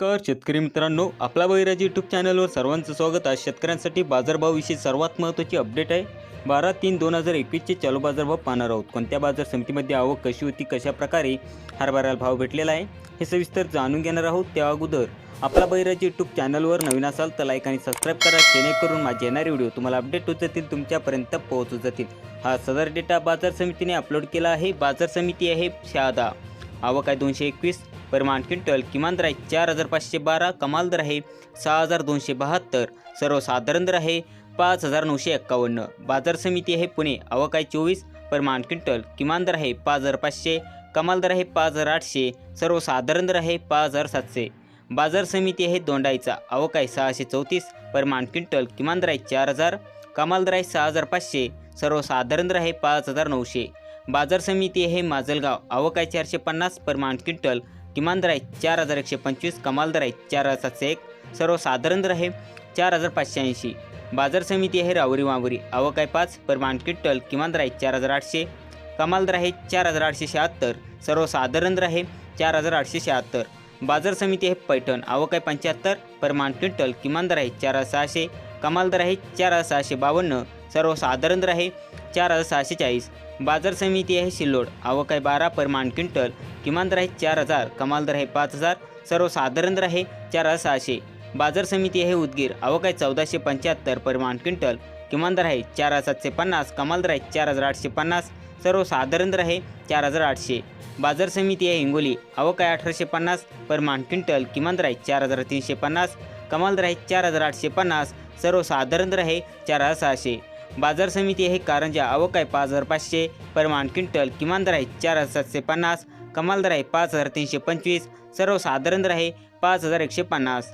नमस्कार शेतकरी मित्रांनो, आपला बैराज यूट्यूब चॅनलवर सर्वांचं स्वागत. आज शेतकऱ्यांसाठी बाजारभावाविषयी सर्वात महत्त्वाची अपडेट आहे. 12/3/2021चे चालू बाजारभाव पाहणार आहोत. कोणत्या बाजार समितीमध्ये आवक कशी होती, कशा प्रकारे हरभऱ्याला भाव भेटलेला आहे हे सविस्तर जाणून घेणार आहोत. त्या अगोदर आपला बैराज यूट्यूब चॅनलवर नवीन असाल तर लाईक आणि सबस्क्राईब करा, जेणेकरून माझे येणारे व्हिडिओ तुम्हाला अपडेट होत जातील, तुमच्यापर्यंत पोहोचत जातील. हा सदर डेटा बाजार समितीने अपलोड केला आहे. बाजार समिती आहे शहादा. आवक आहे 221, परिमाण क्विंटल, किमान दर आहे 4,512, कमाल दर आहे 6,272, सर्वसाधारण दर आहे 5,951. बाजार समिती आहे पुणे. आवक आहे 24, परिमाण क्विंटल, किमान दर आहे 5,500, कमाल दर आहे 5,800, सर्वसाधारण दर आहे 5,700. बाजार समिती आहे दोंडाईचा. आवक आहे 634, परिमाण क्विंटल, किमान दर आहे 4,000, कमाल दर आहे 6,500, सर्वसाधारण दर आहे 5,900. बाजार समिती आहे माजलगाव. आवक आहे 450, परिमाण क्विंटल, किमान दर आहे 4,125, कमाल दर आहे 4,701, सर्वसाधारण दर आहे 4,580. बाजार समिती आहे रावरी वावरी. आवक आहे 5, परिमाण क्विंटल, किमान दर आहे 4,800, कमाल दर आहे 4,876, सर्वसाधारण दर आहे 4,876. बाजार समिती आहे पैठण. आवक आहे 75, परिमाण क्विंटल, किमान दर आहे 4,600, कमाल दर आहे 4,652, सर्वसाधारण दर आहे 4,640. बाजार समिती आहे सिल्लोड. आवक आहे 12, परिमाण क्विंटल, किमान दर आहे 4,000, कमाल दर आहे 5,000, सर्वसाधारण दर आहे 4,600. बाजार समिती आहे उदगीर. आवक आहे 1,475, परिमाण क्विंटल, किमान दर आहे 4,750, कमाल दर आहे 4,850, सर्वसाधारण दर आहे 4,800. बाजार समिती आहे हिंगोली. आवक आहे 1,850, परिमाण क्विंटल, किमान दर आहे 4,350, कमाल दर आहे 4,850, सर्वसाधारण दर आहे 4,600. बाजार समिती आहे कारंजा. आवक आहे 5,500, परिमाण क्विंटल, किमान दर आहे 4,750, कमाल दर आहे 5,325, सर्वसाधारण दर आहे 5,150.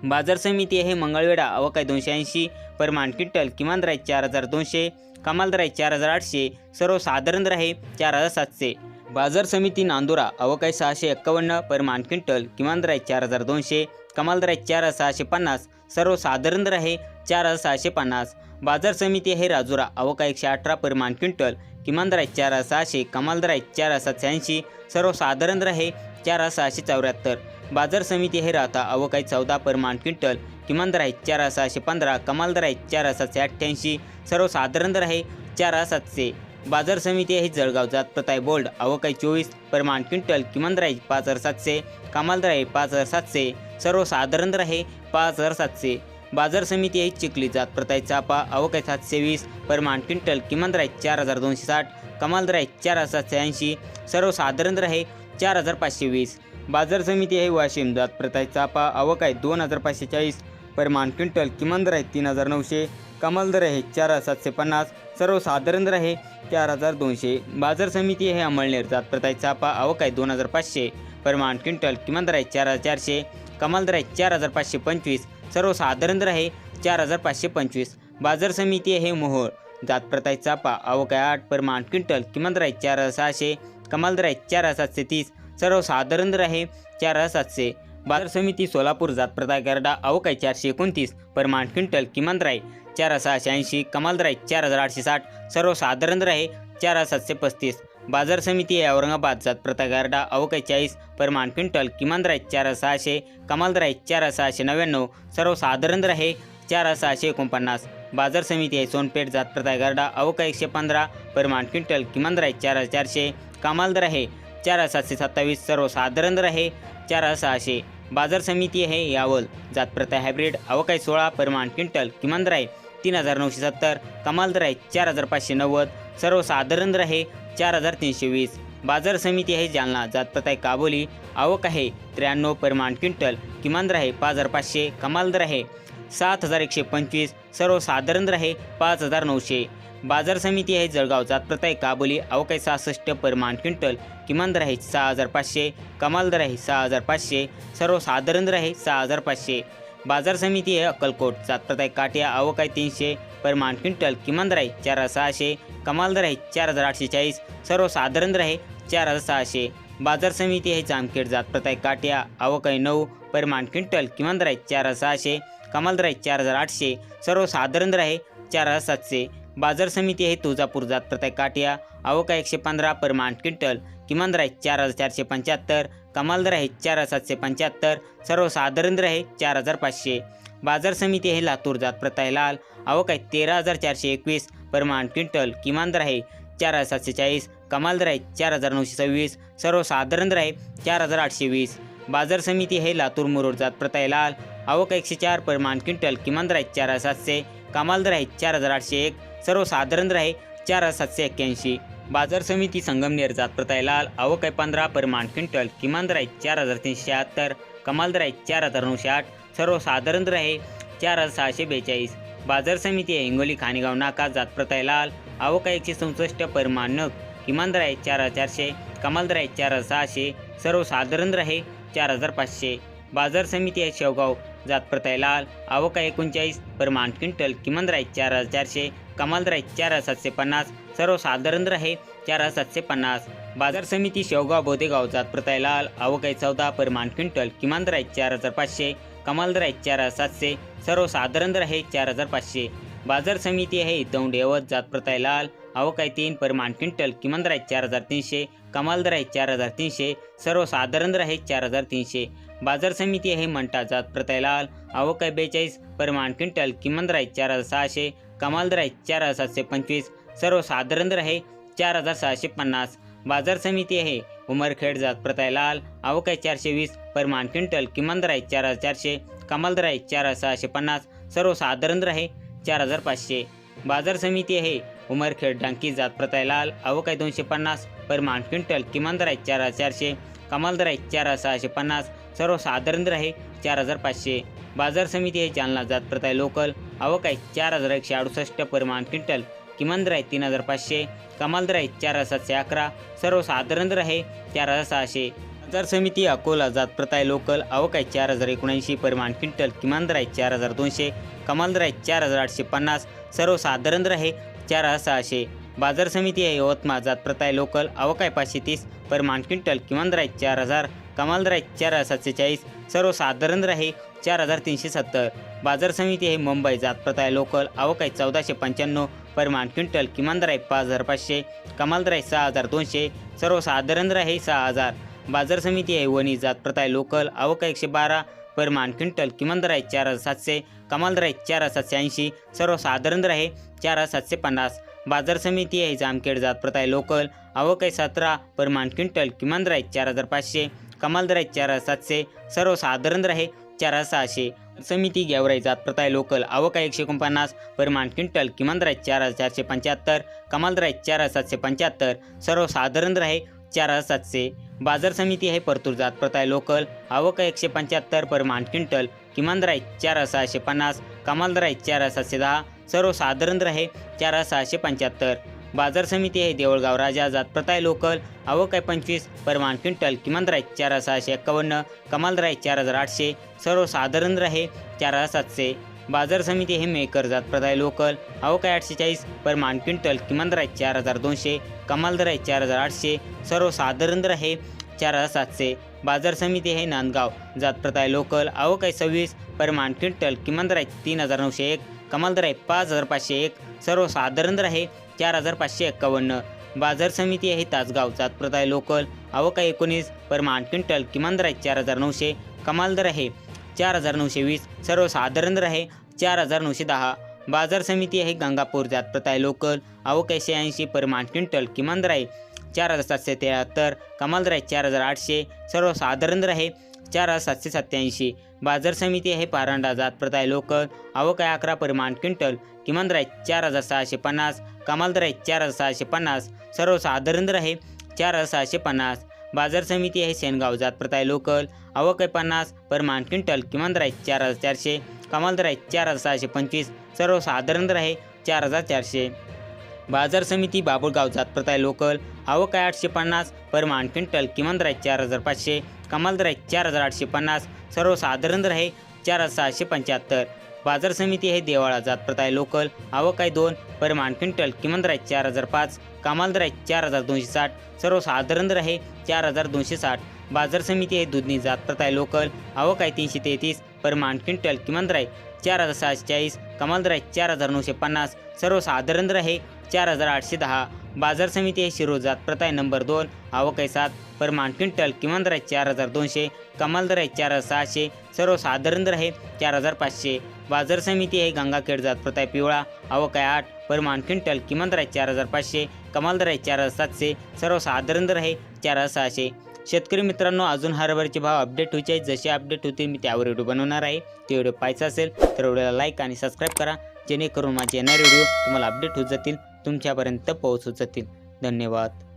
बाजार समिती आहे मंगळवेढा. आवक आहे 280, परिमाण क्विंटल, किमान दर आहे 4,200, कमाल दर आहे 4,800, सर्वसाधारण दर आहे 4,700. बाजार समिती नांदुरा. आवक आहे 651, परिमाण क्विंटल, किमान दर आहे 4,200, कमाल दर आहे 4,650, सर्वसाधारण दर आहे 4,650. बाजार समिती आहे राजुरा. आवक आहे 118, परिमाण क्विंटल, किमान दर आहे 4,600, कमाल दर आहे 4,780, सर्वसाधारण दर आहे 4,674. बाजार समिती आहे राहता. आवक आहे 14, परिमाण क्विंटल, किमान दर आहे 4,615, कमाल दर आहे 4,788, सर्वसाधारण दर आहे 4,700. बाजार समिती आहे जळगाव. जात प्रत आहे बोल्ड. आवक आहे 24, परिमाण क्विंटल, किमान दर आहे 5,700, कमाल दर आहे 5,700, सर्वसाधारण दर आहे 5,700. बाजार समिती आहे चिखली. जात प्रत आहे चापा. आवक आहे 720, परिमाण क्विंटल, किमान दर आहे 4,260, कमाल दर आहे 4,780, सर्वसाधारण दर आहे 4,520. बाजार समिती आहे वाशिम. जात प्रत आहे चापा. आवक आहे 2,540, परिमाण क्विंटल, किमान दर आहे 3,900, कमाल दर आहे 4,750, सर्वसाधारण दर आहे 4,200. बाजार समिती आहे अमळनेर. जात प्रत आहे चापा. आवक आहे 2,500, परिमाण क्विंटल, किमान दर आहे 4,400, कमाल दर आहे 4,525, सर्वसाधारण दर आहे 4,525. बाजार समिती आहे मोहोळ. जात प्रत आहे चापा. आवक आहे 8, परिमाण क्विंटल, किमान दर आहे 4,600, कमाल दर आहे 4,730, सर्वसाधारण दर आहे 4,700. बाजार समिती सोलापूर. जात प्रत आहे गरडा. आवक आहे 429, परिमाण क्विंटल, किमान दर आहे 4,680, कमाल दर आहे 4,860, सर्वसाधारण दर आहे 4,735. बाजार समिती आहे औरंगाबाद. जात प्रत आहे गारडा. आवक आहे 40, परिमाण क्विंटल, किमान दर आहे 4,600, कमाल दर आहे 4,699, सर्वसाधारण दर आहे 4,649. बाजार समिती आहे सोनपेठ. जात प्रत आहे गारडा. आवक आहे 115, परिमाण क्विंटल, किमान दर आहे 4,400, कमाल दर आहे 4,727, सर्वसाधारण दर आहे 4,600. बाजार समिती आहे यावल. जात प्रत आहे हायब्रिड. आवक आहे 16, परिमाण क्विंटल, किमान दर आहे 3,970, कमाल दर आहे 4,590, सर्वसाधारण दर आहे 4,320. बाजार समिती आहे जालना. जात प्रत आहे काबोली. आवक आहे 93, परिमाण क्विंटल, किमान दर आहे 5,500, कमाल दर आहे 7,125, सर्वसाधारण दर आहे 5,900. बाजार समिती आहे जळगाव. जात प्रत आहे काबोली. आवक आहे 66, परिमाण क्विंटल, किमान दर आहे 6,500, कमाल दर आहे 6,500, सर्वसाधारण दर आहे 6,500. बाजार समिती आहे अक्कलकोट. जात प्रत आहे काटिया. आवक आहे 300, परिमाण क्विंटल, किमान दर आहे 4,600, कमाल दर आहे 4,840, सर्वसाधारण दर आहे 4,600. बाजार समिती आहे जामखेड. जात प्रत आहे काटिया. आवक आहे 9, परिमाण क्विंटल, किमान दर आहे 4,600, कमाल दर आहे 4,800, सर्वसाधारण दर आहे 4,700. बाजार समिती आहे तुळजापूर. जात प्रत आहे काटिया. आवक आहे 115, परिमाण क्विंटल, किमान दर आहे 4,475, कमाल दर आहे 4775, सर्वसाधारण दर आहे 4500. बाजार समिती आहे लातूर, जात प्रत आहे लाल, आवक आहे 13421 प्रमाण क्विंटल, किमान दर आहे 4740, कमाल दर आहे 4926, सर्वसाधारण दर आहे 4820. बाजार समिती आहे लातूर मुरुड, जात प्रत आहे लाल, आवक 104 प्रमाण क्विंटल, किमान दर आहे 4700, कमाल दर आहे 4801, सर्वसाधारण दर आहे 4781. बाजार समिती संगमनेर, जात प्रत आहे लाल, आवक आहे 15 प्रमाण क्विंटल, किमान दर आहे 4376, कमाल दर आहे 4908, सर्वसाधारण दर आहे 4642. बाजार समिती आहे हिंगोली खानेगाव नाका, जात प्रत आहे लाल, आवक आहे 164 प्रमाण नग, किमान दर आहे 4400, कमाल दर आहे 4600, सर्वसाधारण दर आहे 4500. बाजार समिती आहे शेवगाव, जात प्रत आहे लाल, आवक आहे 39 प्रमाण क्विंटल, किमान दर आहे 4400, कमाल दर आहे 4750, सर्वसाधारण दर आहे 4750. बाजार समिती शेवगाव बोदेगाव, जात प्रत आहे लाल, आवक आहे 14 प्रमाण क्विंटल, किमान दर आहे 4500, कमाल दर आहे 4700, सर्वसाधारण दर आहे 4500. बाजार समिती आहे दौंड यवत, जात प्रत आहे लाल, आवक आहे 3 प्रमाण क्विंटल, किमान दर आहे 4300, कमाल दर आहे 4300, सर्वसाधारण दर आहे 4300. बाजार समिती आहे मंठा, जात प्रत आहे लाल, आवक आहे 42 प्रमाण क्विंटल, किमान दर आहे 4600, कमाल दर आहे 4725, सर्वसाधारण दर आहे 4650. बाजार समिती आहे उमरखेड, जात प्रत आहे लाल, आवक आहे 420 प्रमाण क्विंटल, किमान दर आहे 4400, कमाल दर आहे 4650, सर्वसाधारण दर आहे 4500. बाजार समिती आहे उमरखेड डांकी, जात प्रत आहे लाल, आवक आहे 250 प्रमाण क्विंटल, किमान दर आहे 4400, कमाल दर आहे 4650, सर्वसाधारण दर आहे 4500. बाजार समिती आहे जालना, जात प्रत आहे लोकल, आवक आहे 4168 प्रमाण क्विंटल, किमान दर आहे 3500, कमाल दर आहे 4711, सर्वसाधारण दर आहे 4600. बाजार समिती अकोला, जात प्रत आहे लोकल, आवक आहे 4079 प्रमाण क्विंटल, किमान दर आहे 4200, कमाल दर आहे 4850, सर्वसाधारण दर आहे 4600. बाजार समिती आहे यवतमाळ, जात प्रत आहे लोकल, आवक आहे 530 प्रमाण क्विंटल, किमान दर आहे 4000, कमाल दर आहे 4740, सर्वसाधारण दर आहे 4370. बाजार समिती आहे मुंबई, जात प्रत आहे लोकल, आवक आहे 1495 प्रमाण क्विंटल, किमान दर आहे 5500, कमाल दर आहे 6200, सर्वसाधारण दर आहे 6000. बाजार समिती आहे वणी, जात प्रत आहे लोकल, आवक आहे 112 प्रमाण क्विंटल, किमान दर आहे 4700, कमाल दर आहे 4780, सर्वसाधारण दर आहे 4750. बाजार समिती आहे जामखेड, जात प्रत आहे लोकल, आवक आहे 17 प्रमाण क्विंटल, किमान दर आहे 4500, कमाल दर आहे 4700, सर्वसाधारण दर आहे 4600. समिती गेवराई, जात प्रत आहे लोकल, आवक आहे 149 प्रमाण क्विंटल, किमान दर आहे 4475, कमाल दर आहे 4775, सर्वसाधारण दर आहे 4700. बाजार समिती आहे परतूर, जात प्रत आहे लोकल, आवक आहे 175 प्रमाण क्विंटल, किमान दर आहे 4650, कमाल दर आहे 4710, सर्वसाधारण दर आहे 4675. बाजार समिती आहे देऊळगाव राजा, जात प्रत आहे लोकल, आवक आहे 25 प्रमाण क्विंटल, किमान दर आहे 4651, कमाल दर आहे 4800, सर्वसाधारण दर आहे 4700. बाजार समिती आहे मेकर, जात प्रत आहे लोकल, आवक आहे 840 प्रमाण क्विंटल, किमान दर आहे 4200, कमाल दर आहे 4800, सर्वसाधारण दर आहे 4700. बाजार समिती आहे नांदगाव, जात प्रत आहे लोकल, आवक आहे 26 प्रमाण क्विंटल, किमान दर आहे 3901, कमाल दर आहे 5501, सर्वसाधारण दर आहे 4551. बाजार समिती आहे तासगाव, जात प्रत आहे लोकल, आवक आहे 19 प्रमाण क्विंटल, किमान दर आहे 4900, कमाल दर आहे 4920, सर्वसाधारण दर आहे 4910. बाजार समिती आहे गंगापूर, जात प्रत आहे लोकल, आवक आहे 86 प्रमाण क्विंटल, किमान दर आहे 4773, कमाल दर आहे 4800, सर्वसाधारण दर आहे 4787. बाजार समिती आहे पारंडा, जात प्रत आहे लोकल, आवक आहे 11 प्रमाण क्विंटल, किमान दर आहे 4650, कमाल दर आहे 4650, सर्वसाधारण दर आहे 4650. बाजार समिती आहे सेनगाव, जात प्रत आहे लोकल, आवक आहे 50 प्रमाण क्विंटल, किमान दर आहे 4400, कमाल दर आहे 4625, सर्वसाधारण दर आहे 4400. बाजार समिती बाबुळगाव, जात प्रत आहे लोकल, आवक आहे 850 प्रमाण क्विंटल, किमान दर आहे 4500, कमाल दर आहे 4850, सर्वसाधारण दर आहे 4675. बाजार समिती आहे देवाळा, जात प्रत आहे लोकल, आवक आहे 2 प्रमाण क्विंटल, किमान दर आहे 4005, कमाल दर आहे 4260, सर्वसाधारण दर आहे 4260. बाजार समिती आहे दुधनी, जात प्रत आहे लोकल, आवक आहे 333 प्रमाण क्विंटल, किमान दर आहे 4640, कमाल दर आहे 4950, सर्वसाधारण दर आहे 4810. बाजार समिती आहे शिरूर, जात प्रथा आहे नंबर 2, आवक आहे 7, परमान क्विंटल, किमान दर आहे 4200, कमाल दर आहे 4600, सर्वसाधारण दर आहे 4500. बाजार समिती आहे गंगाखेड, जात प्रथा आहे पिवळा, आवक आहे 8, परमान क्विंटल, किमान दर आहे 4500, कमाल दर आहे 4700, सर्वसाधारण दर आहे 4600. शेतकरी मित्रांनो, अजून हरभऱ्याचे भाव अपडेट व्हायचे आहेत. जसे अपडेट होतील मी त्यावर व्हिडिओ बनवणार आहे. ते व्हिडिओ पाहायचा असेल तर व्हिडिओला लाईक आणि सबस्क्राईब करा, जेणेकरून माझे येणारे व्हिडिओ तुम्हाला अपडेट होत जातील, तुमच्यापर्यंत पोहोचत जातील. धन्यवाद.